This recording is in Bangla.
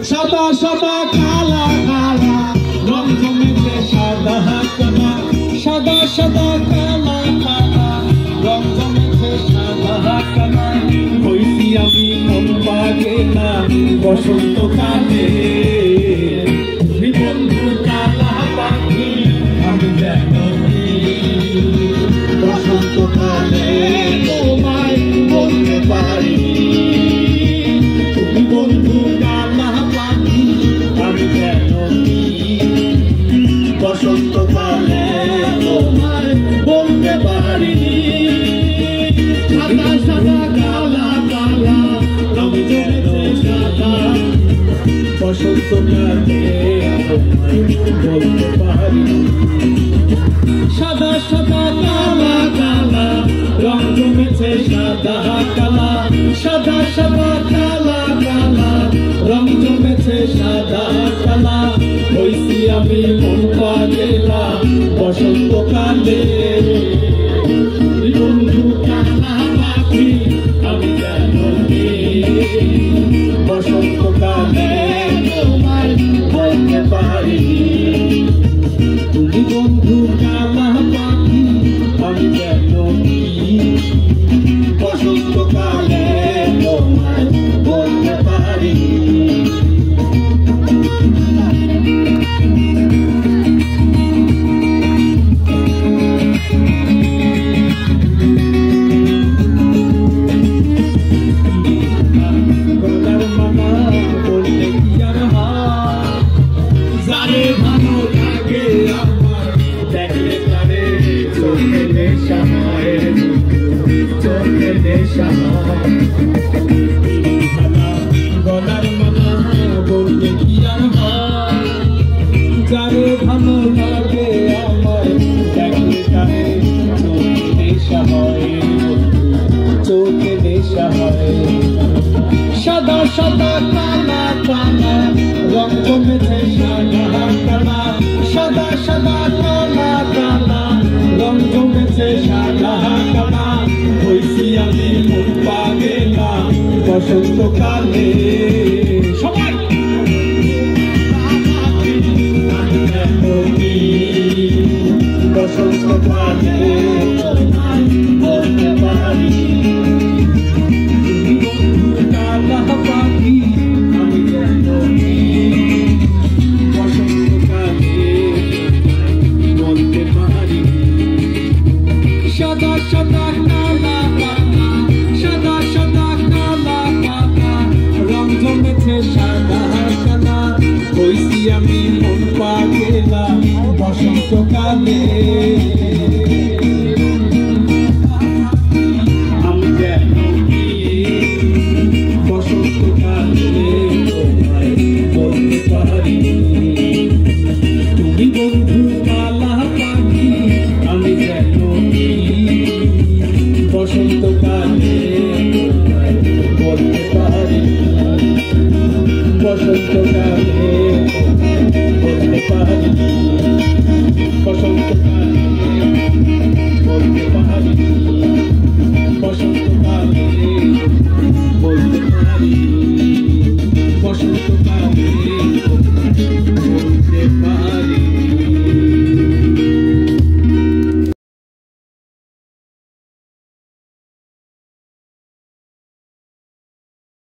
সাদা সাদা কালা কালা রং জমেছে সাদা কালা সাদা সাদা কালা কালা রং জমেছে সাদা কালা হইছি আমি মন পাগেলা বসন্তকালে বন্ধু কালা পাখি আমি যেন বসন্তকালে তোমায় বলতে পারি তুমি বন্ধু কালা পাখি আমি যেন বসন্তকালে তোমায় বলতে পারি সাদা সাদা কালা কালা আমি যেন সাদা বসন্তকালে তোমায় বলতে পারি সাদা সাদা কালা কালা রং জমেছে সাদা কালা সাদা সাদা কালা কালা রং জমেছে সাদা কালা হইছি আমি মন পাগেলা বসন্তকালে বন্ধু কালা পাখি আমি যেন বসন্তকালে তোমায় বলতে পারি তুমি বন্ধু কালা পাখি আমি যেন বসন্তকালে তোমায় বলতে পারি গলার মালা বললে কি আর যারে ভালো লাগে আমার দেখলে তারে চোখে নেশা হয় চোখে নেশা হয় সাদা সাদা কালা কালা রং জমেছে সাদা কালা সাদা সাদা কালা কালা রং জমেছে সাদা কালা হইছি আমি মন পাগেলা বসন্তকালে সবাই বসন্তকালে বলতে পারি কালা পাখি আমি যেন বসন্তকালে বলতে পারি সাদা সাদা কালা কালা সাদা সাদা কালা কালা রং জমেছে সাদা কালা হইছি আমি মন পাগেলা বসন্তকালে আমি যেন বসন্তকালে তোমায় বলতে পারি তুমি বন্ধু কালা পাখি আমি যেন বসন্তকালে বলতে পারি বসন্তকালে